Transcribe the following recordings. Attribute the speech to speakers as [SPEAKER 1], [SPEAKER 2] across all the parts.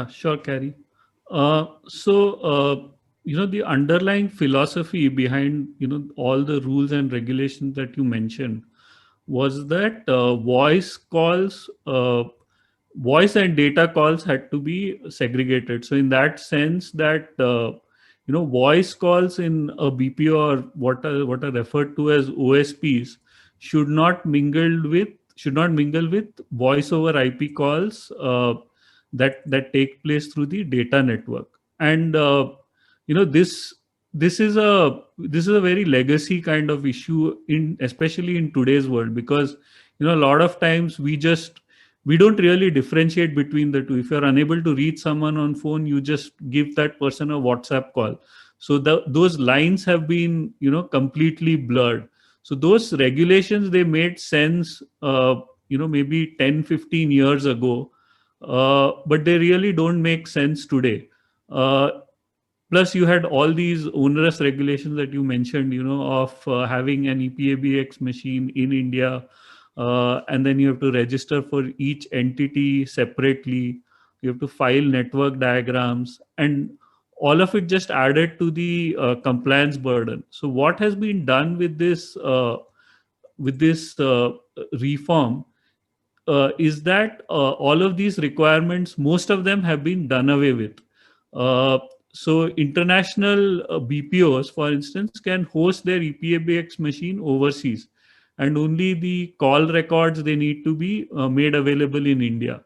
[SPEAKER 1] Yeah, sure, Carrie. So, the underlying philosophy behind, all the rules and regulations that you mentioned was that voice and data calls had to be segregated. So, in that sense, that voice calls in a BPO, or what are referred to as OSPs, should not mingle with voice over IP calls that take place through the data network. And you know this is a very legacy kind of issue, in especially in today's world, because a lot of times we don't really differentiate between the two. If you're unable to reach someone on phone, you just give that person a WhatsApp call. So those lines have been completely blurred. So those regulations, they made sense maybe 10-15 years ago, but they really don't make sense today. Plus, you had all these onerous regulations that you mentioned, of having an EPABX machine in India, and then you have to register for each entity separately. You have to file network diagrams, and all of it just added to the compliance burden. So, what has been done with this reform is that all of these requirements, most of them have been done away with. Uh, so international BPOs, for instance, can host their EPABX machine overseas, and only the call records, they need to be made available in India.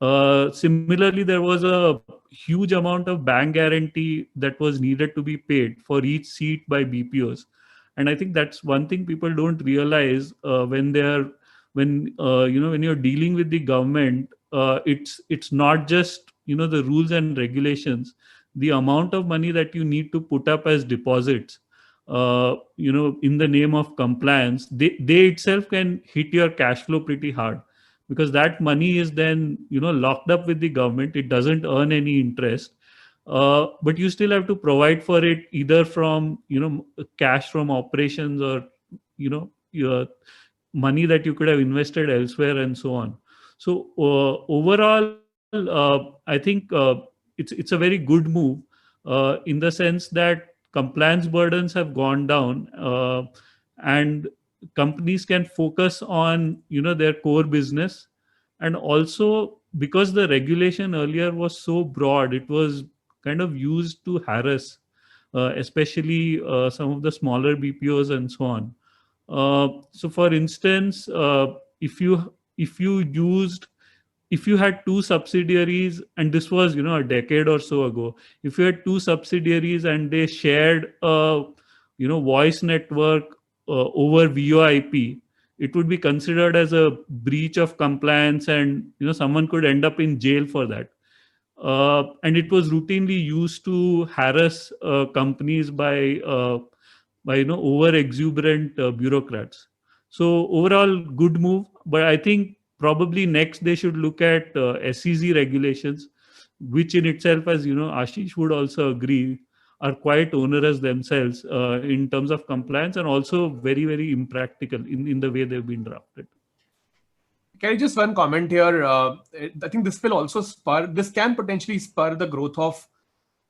[SPEAKER 1] Similarly, there was a huge amount of bank guarantee that was needed to be paid for each seat by BPOs, and I think that's one thing people don't realize when you're dealing with the government. It's not just the rules and regulations. The amount of money that you need to put up as deposits, in the name of compliance, they itself can hit your cash flow pretty hard, because that money is then locked up with the government. It doesn't earn any interest, but you still have to provide for it, either from cash from operations, or your money that you could have invested elsewhere, and so on. So overall, I think it's a very good move, in the sense that compliance burdens have gone down, and companies can focus on their core business. And also, because the regulation earlier was so broad, it was kind of used to harass, especially some of the smaller BPOs and so on. So, for instance, if you had two subsidiaries, and this was a decade or so ago, if you had two subsidiaries and they shared a voice network over VoIP, it would be considered as a breach of compliance, and someone could end up in jail for that. And it was routinely used to harass companies by over exuberant bureaucrats. So overall, good move. But I think probably next they should look at SEC regulations, which in itself, as Ashish would also agree, are quite onerous themselves in terms of compliance, and also very, very impractical in the way they've been drafted.
[SPEAKER 2] Can I just one comment here? I think this will also this can potentially spur the growth of,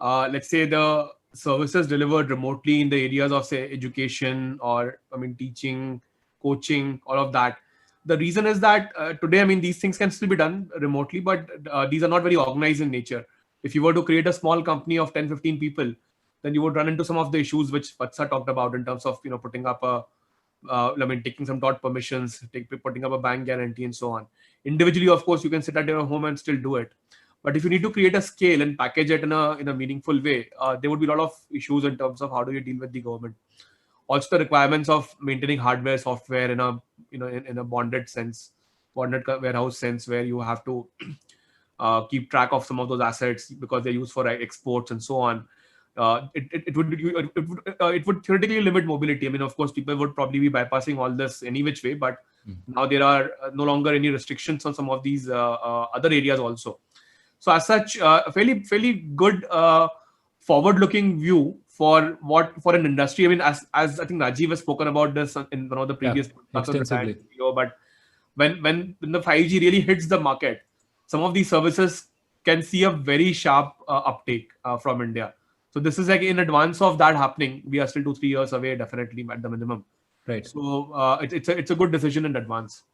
[SPEAKER 2] let's say, the services delivered remotely in the areas of, say, education, or, teaching, coaching, all of that. The reason is that today, these things can still be done remotely, but these are not very organized in nature. If you were to create a small company of 10, 15 people, then you would run into some of the issues which Vatsa talked about in terms of, putting up taking some dot permissions, putting up a bank guarantee, and so on. Individually, of course, you can sit at your home and still do it. But if you need to create a scale and package it in a meaningful way, there would be a lot of issues in terms of how do you deal with the government. Also, the requirements of maintaining hardware, software in a in a bonded sense, bonded warehouse sense, where you have to keep track of some of those assets because they're used for exports and so on. It would theoretically limit mobility. Of course, people would probably be bypassing all this any which way, but now there are no longer any restrictions on some of these other areas also. So as such, a fairly good forward-looking view for an industry. As I think Rajiv has spoken about this in one of the previous
[SPEAKER 3] extensively.
[SPEAKER 2] but when the 5G really hits the market, some of these services can see a very sharp uptake from India. So this is like in advance of that happening. We are still 2-3 years away, definitely at the minimum.
[SPEAKER 3] Right.
[SPEAKER 2] So it's a good decision in advance.